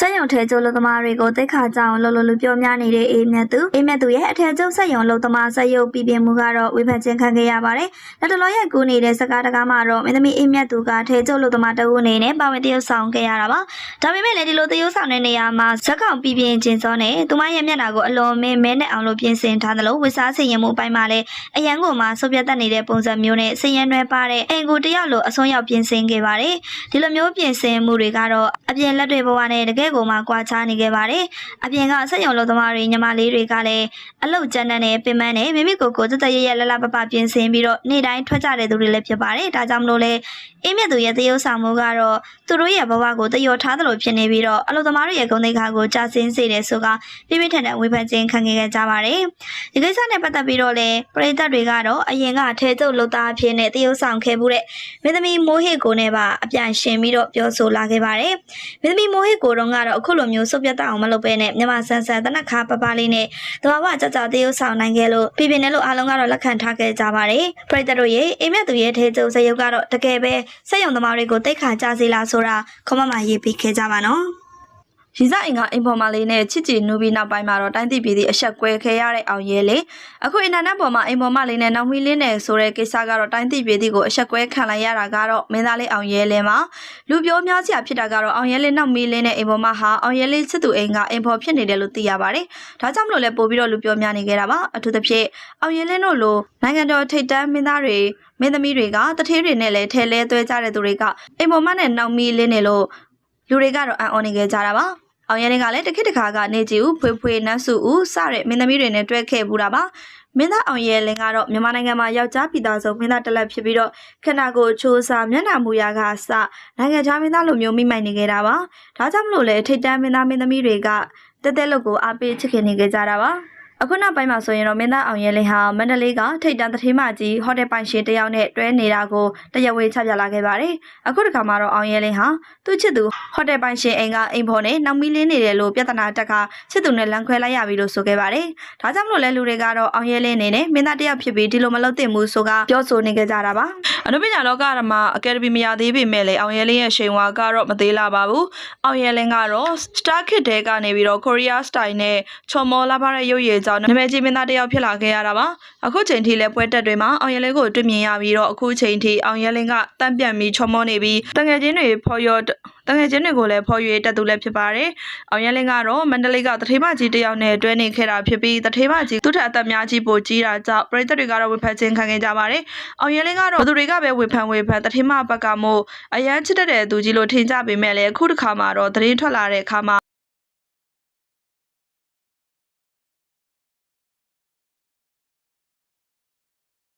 က်ရုံထဲကျိုးလို့သမားတွေကိုတိတ်ခါကြောင်လှလူပြောများနေတဲ့အေးမြတ်သူရဲ့အထက်ကျုပ်စက်ရုံလို့သမားစက်ရုပ်ပြည်ပြင်းမှုကတော့ဝေဖန်ခြင်းခံခဲ့ရပါတယ်။လက်တလောရဲ့ကူနေတဲ့စကားတကားမှာတော့မင်းသမီးအေးမြတ်သူကထဲကျုပ်လို့သမားတဦးအနေနဲ့ပါဝင်တရုပ်ဆောင်ခဲ့ရတာပါ။ဒါပေမဲ့လည်းဒီလိုတရုပ်ဆောင်တဲ့နေရာမှာဇက်ကောင်ပြည်ပြင်းခြင်းစောနဲ့သူမရဲ့မျက်နှာကိုအလွန်မဲနဲ့အောင်လို့ပြင်ဆင်ထားသလိုဝစ်စားဆင်ရင်မှုအပိုင်းမှာလည်းအရန်ကိုမှဆုပ်ပြတ်တတ်နေတဲ့ပုံစံမျိုးနဲ့ဆင်ရင်ရွယ်ပါတဲ့အင်ကိုတယောက်လိုအစွန်းရောက်ပြင်ဆင်ခဲ့ပါတယ်။ဒီလိုမျိုးပြင်ဆင်မှုတွေကတော့အပြင်လက်တွေဘဝနဲ့တကယ်ကိုမှကွာခြားနေခဲ့ပါတယ်။အပြင်ကစက်ရုံလို့သမားတွေညီမလေးတွေကလည်းအလုတ်ကျန်းတဲ့ပင်မနဲ့မိမိကိုယ်ကိုတက်ရလလပပပြင်ဆင်ပြီးတော့နေ့တိုင်းထွက်ကြတဲ့သူတွေလည်းဖြစ်ပါတယ်။ဒါကြောင့်မလို့လဲအေးမြတ်သူရဲ့တရုပ်ဆောင်မှုကတော့သူတို့ရဲ့ဘဝကိုတယောထားသလိုဖြစ်နေပြီးတော့အလုတ်သမားတွေရဲ့ဂုဏ်သိက္ခာကိုကြာဆင်းစေတယ်ဆိုကပြပြထန်ထန်ဝေဖန်ခြင်းခံခဲ့ကြပါတယ်။ဒီကိစ္စနဲ့ပတ်သက်ပြီးတော့လဲပရိသတ်တွေကတော့အရင်ကထဲကျုပ်လုတ်သားအဖြစ်နဲ့တရုပ်ဆောင်ခဲ့မှုတဲ့မင်းသမီးမိုးဟစ်ကိုနဲ့ပါအပြန်ရှင်ပြီးတော့ပြောဆိုလာခဲ့ပါတယ်။မင်းသမီးမိုးဟစ်ကိုတော့ကတော့အခုလိုမျိုးစုပ်ပြတ်အောင်မလုပ်ဘဲနဲ့မြန်မာဆန်တနက်ခါပပလေးနဲ့တဘာဝကြကြတရုပ်ဆောင်နိုင်ခဲ့လို့ပြပြနဲ့လို့အားလုံးကတော့လက်ခံထားခဲ့ကြပါတယ်။ပရိသတ်တို့ရဲ့အိမ်မက်သူရဲ့ထဲကျုပ်စရုပ်ကတော့တကယ်ပဲစက်ရုံသမားတွေကိုတိတ်ခါကြစေလားဆိုတာခေါမမရေးပေးခဲ့ကြပါနော်။ရီဇအင်ကအင်ဖော်မာလေးနဲ့ချစ်ကြည်နူပြီးနောက်ပိုင်းမှာတော့တိုင်းပြည်ပြည်အဆက်ကွဲခဲရတဲ့အောင်ရဲလေအခုအင်တာနက်ပေါ်မှာအင်ဖော်မာလေးနဲ့နောက်မီလေးနဲ့ဆိုတဲ့ကိစ္စကတော့တိုင်းပြည်ပြည်ကိုအဆက်ကွဲခံလိုက်ရတာကတော့မင်းသားလေးအောင်ရဲလဲမှာလူပြောများစရာဖြစ်တာကတော့အောင်ရဲလေးနောက်မီလေးနဲ့အင်ဖော်မာဟာအောင်ရဲလေးချစ်သူအိမ်ကအင်ဖော်ဖြစ်နေတယ်လို့သိရပါတယ်ဒါကြောင့်မလို့လဲပို့ပြီးတော့လူပြောများနေကြတာပါအထူးသဖြင့်အောင်ရဲလေးတို့လိုနိုင်ငံတော်ထိပ်တန်းမင်းသားတွေမင်းသမီးတွေကတထေးတွေနဲ့လည်းထဲလဲသွဲကြတဲ့သူတွေကအင်ဖော်မာနဲ့နောက်မီလေးနဲ့လို့လူတွေကတော့အံ့ဩနေကြတာပါအောင်ရည်ကလည်းတခိတခါကနေကြည့်ဦးဖွေနန်းစုဦးစတဲ့မင်းသမီးတွေနဲ့တွဲခဲ့ဘူးတာပါမင်းသားအောင်ရည်လင်ကတော့မြန်မာနိုင်ငံမှာယောက်ျားပြည်သားဆုံးမင်းသားတစ်လက်ဖြစ်ပြီးတော့ခန္ဓာကိုယ်ချိုးစားမျက်နှာမူရာကစနိုင်ငံခြားမင်းသားလိုမျိုးမိမိုက်နေကြတာပါဒါကြောင့်မလို့လေထိတ်တန်းမင်းသားမင်းသမီးတွေကတက်တက်လို့ကိုအားပေးချစ်ခင်နေကြတာပါအခုနောက်ပိုင်းမှာဆိုရင်တော့မင်းသားအောင်ရဲလင်းဟာမန္တလေးကထိတ်တန်းတထေးမကြီးဟိုတယ်ပိုင်ရှင်တယောက်နဲ့တွဲနေတာကိုတရားဝင်ချပြလာခဲ့ပါတယ်။အခုတစ်ခါမှာတော့အောင်ရဲလင်းဟာသူ့ချစ်သူဟိုတယ်ပိုင်ရှင်အိမ်ကအိမ်ဖော်နဲ့နောက်မီးလင်းနေတယ်လို့ပြဿနာတက်ကချစ်သူနဲ့လမ်းခွဲလိုက်ရပြီလို့ဆိုခဲ့ပါတယ်။ဒါကြောင့်မလို့လဲလူတွေကတော့အောင်ရဲလင်းနေနဲ့မင်းသားတယောက်ဖြစ်ပြီးဒီလိုမလုပ်သင့်ဘူးဆိုကပြောဆိုနေကြကြတာပါ။အနုပညာလောကမှာအကယ်ဒမီမရသေးပေမဲ့လည်းအောင်ရဲလင်းရဲ့ရှိန်ဝါကတော့မသေးလာပါဘူး။အောင်ရဲလင်းကတော့ Star Kid တဲကနေပြီးတော့ Korea Style နဲ့ချော်မောလာပါတဲ့ရုပ်ရည်ကြောင့်နာမည်ကြီးမင်းသားတယောက်ဖြစ်လာခဲ့ရတာပါအခုချိန်ထိလည်းပွဲတက်တွေမှာအောင်ရဲလင်းကိုတွေ့မြင်ရပြီးတော့အခုချိန်ထိအောင်ရဲလင်းကတန့်ပြန်ပြီးချော်မောနေပြီးတငယ်ချင်းတွေဖော်ရတငယ်ချင်းတွေကိုလည်းဖော်ရွေတက်သူလည်းဖြစ်ပါတယ်အောင်ရဲလင်းကတော့မန္တလေးကတထေးမကြီးတယောက်နဲ့တွဲနေခဲ့တာဖြစ်ပြီးတထေးမကြီးသူ့ထက်အသက်များကြီးပိုကြီးတာကြောင့်ပရိသတ်တွေကတော့ဝေဖန်ခြင်းခံခဲ့ကြပါတယ်အောင်ရဲလင်းကတော့ဘသူတွေကပဲဝေဖန်တထေးမဘက်ကမို့အရန်ချစ်တဲ့သူကြီးလို့ထင်ကြပေမဲ့လည်းအခုတစ်ခါမှာတော့သတင်းထွက်လာတဲ့အခါမှာ